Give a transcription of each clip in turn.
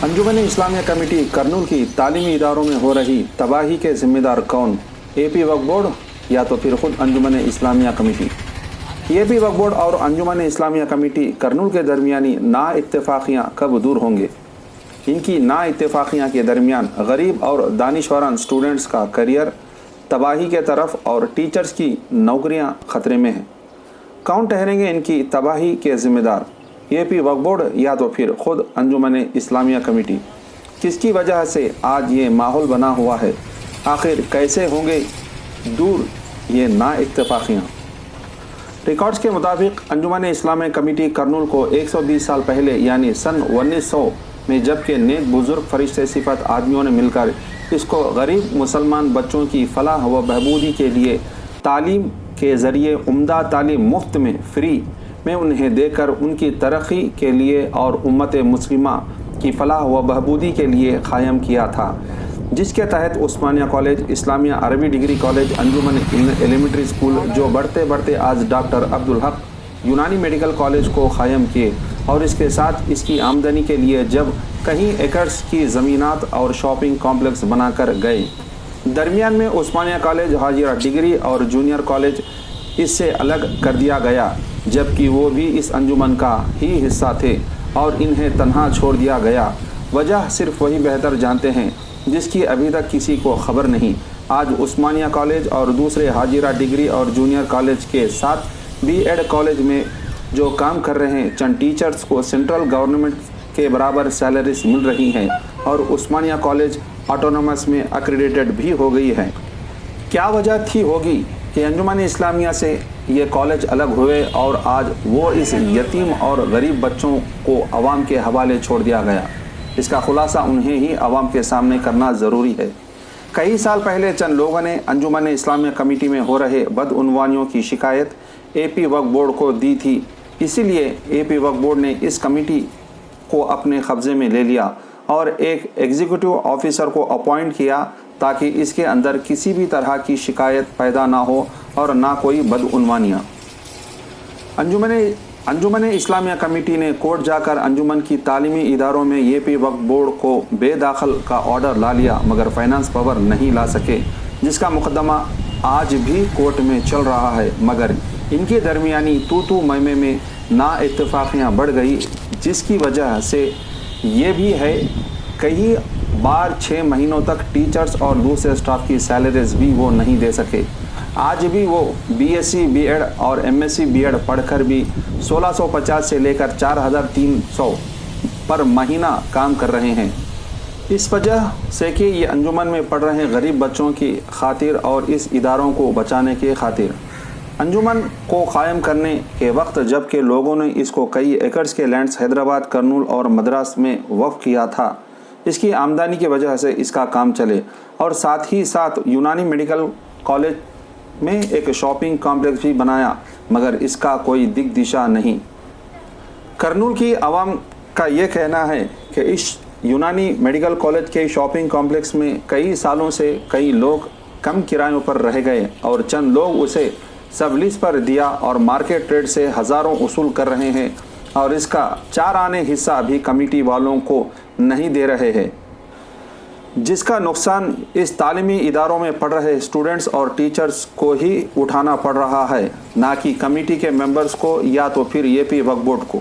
انجمن اسلامیہ committee Kurnool کی تعلیمی اداروں میں ہو رہی تباہی کے ذمہ دار کون؟ اے پی وقف بورڈ یا تو پھر خود انجمن اسلامیہ کمیٹی؟ اے پی وقف بورڈ اور انجمن اسلامیہ کمیٹی کرنول کے درمیانی نا اتفاقیاں کب دور ہوں گے؟ ان کی نا اتفاقیاں کے درمیان غریب اور دانشوران اسٹوڈنٹس کا کیریئر تباہی کے طرف اور ٹیچرز کی نوکریاں خطرے میں ہیں۔ کون ٹھہریں گے ان کی تباہی کے ذمہ دار؟ اے پی وقف بورڈ یا تو پھر خود انجمن اسلامیہ کمیٹی؟ کس کی وجہ سے آج یہ ماحول بنا ہوا ہے؟ آخر کیسے ہوں گے دور یہ نا اتفاقیاں؟ ریکارڈز کے مطابق انجمن اسلامیہ کمیٹی کرنول کو 120 سال پہلے یعنی سن 1900 میں جبکہ نیک بزرگ فرشتے صفت آدمیوں نے مل کر اس کو غریب مسلمان بچوں کی فلاح و بہبودی کے لیے تعلیم کے ذریعے عمدہ تعلیم مفت میں فری میں انہیں دے کر ان کی ترقی کے لیے اور امت مسلمہ کی فلاح و بہبودی کے لیے قائم کیا تھا، جس کے تحت عثمانیہ کالج، اسلامیہ عربی ڈگری کالج، انجمن ایلیمنٹری اسکول جو بڑھتے بڑھتے آج ڈاکٹر عبدالحق یونانی میڈیکل کالج کو قائم کیے، اور اس کے ساتھ اس کی آمدنی کے لیے جب کہیں ایکڑز کی زمینات اور شاپنگ کمپلیکس بنا کر گئے۔ درمیان میں عثمانیہ کالج، حاجرہ ڈگری اور جونیئر کالج اس سے الگ کر دیا گیا، جبکہ وہ بھی اس انجمن کا ہی حصہ تھے اور انہیں تنہا چھوڑ دیا گیا۔ وجہ صرف وہی بہتر جانتے ہیں جس کی ابھی تک کسی کو خبر نہیں۔ آج عثمانیہ کالج اور دوسرے حاجرہ ڈگری اور جونیئر کالج کے ساتھ بی ایڈ کالج میں جو کام کر رہے ہیں چند ٹیچرز کو سینٹرل گورنمنٹ کے برابر سیلریز مل رہی ہیں اور عثمانیہ کالج آٹونومس میں ایکریڈیٹڈ بھی ہو گئی ہے۔ کیا وجہ تھی ہوگی کہ انجمن اسلامیہ سے یہ کالج الگ ہوئے اور آج وہ اس یتیم اور غریب بچوں کو عوام کے حوالے چھوڑ دیا گیا؟ اس کا خلاصہ انہیں ہی عوام کے سامنے کرنا ضروری ہے۔ کئی سال پہلے چند لوگوں نے انجمن اسلامیہ کمیٹی میں ہو رہے بدعنوانیوں کی شکایت اے پی وقف بورڈ کو دی تھی، اسی لیے اے پی وقف بورڈ نے اس کمیٹی کو اپنے قبضے میں لے لیا اور ایک ایگزیکٹو آفیسر کو اپوائنٹ کیا تاکہ اس کے اندر کسی بھی طرح کی شکایت پیدا نہ ہو اور نہ کوئی بدعنوانیاں۔ انجمن اسلامیہ کمیٹی نے کورٹ جا کر انجمن کی تعلیمی اداروں میں اے پی وقف بورڈ کو بے دخل کا آرڈر لا لیا، مگر فائنانس پاور نہیں لا سکے، جس کا مقدمہ آج بھی کورٹ میں چل رہا ہے۔ مگر ان کے درمیانی تو میں نا اتفاقیاں بڑھ گئی، جس کی وجہ سے یہ بھی ہے کئی بار 6 مہینوں تک ٹیچرز اور دوسرے سٹاف کی سیلریز بھی وہ نہیں دے سکے۔ آج بھی وہ B S C B Ed اور M S C B Ed پڑھ کر بھی 1650 سے لے کر 4300 پر مہینہ کام کر رہے ہیں۔ اس وجہ سے کہ یہ انجمن میں پڑھ رہے غریب بچوں کی خاطر اور اس اداروں کو بچانے کی خاطر انجمن کو قائم کرنے کے وقت جب کہ لوگوں نے اس کو کئی ایکڑز کے لینڈز حیدرآباد، کرنول اور مدراس میں وقف کیا تھا، اس کی آمدنی کی وجہ سے اس کا کام چلے، اور ساتھ ہی ساتھ یونانی میڈیکل کالج میں ایک شاپنگ کمپلیکس بھی بنایا، مگر اس کا کوئی دک دشا نہیں۔ کرنول کی عوام کا یہ کہنا ہے کہ اس یونانی میڈیکل کالج کے شاپنگ کمپلیکس میں کئی سالوں سے کئی لوگ کم کرایوں پر رہ گئے اور چند لوگ اسے سب لیز پر دیا اور مارکیٹ ریٹ سے ہزاروں وصول کر رہے ہیں، اور اس کا 4 آنے حصہ ابھی کمیٹی والوں کو نہیں دے رہے ہیں، جس کا نقصان اس تعلیمی اداروں میں پڑھ رہے اسٹوڈنٹس اور ٹیچرز کو ہی اٹھانا پڑ رہا ہے، نہ کہ کمیٹی کے ممبرز کو یا تو پھر اے پی وقف بورڈ کو۔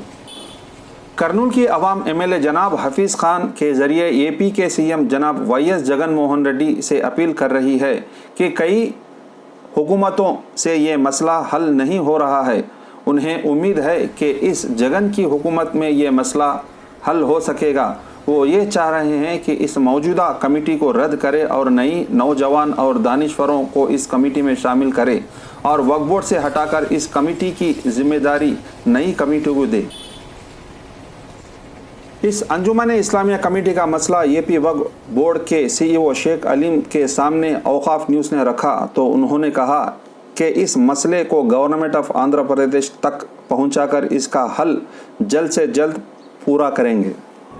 کرنول کی عوام ایم ایل اے جناب حفیظ خان کے ذریعے اے پی کے سی ایم جناب وائی ایس جگن موہن ریڈی سے اپیل کر رہی ہے کہ کئی حکومتوں سے یہ مسئلہ حل نہیں ہو رہا ہے، انہیں امید ہے کہ اس جگن کی حکومت میں یہ مسئلہ حل ہو سکے گا۔ وہ یہ چاہ رہے ہیں کہ اس موجودہ کمیٹی کو رد کرے اور نئی نوجوان اور دانشوروں کو اس کمیٹی میں شامل کرے اور وقف بورڈ سے ہٹا کر اس کمیٹی کی ذمہ داری نئی کمیٹی کو دے۔ اس انجمن اسلامیہ کمیٹی کا مسئلہ اے پی وقف بورڈ کے سی ای او شیخ علیم کے سامنے اوقاف نیوز نے رکھا تو انہوں نے کہا کہ اس مسئلے کو گورنمنٹ آف آندھرا پردیش تک پہنچا کر اس کا حل جلد سے جلد پورا کریں گے۔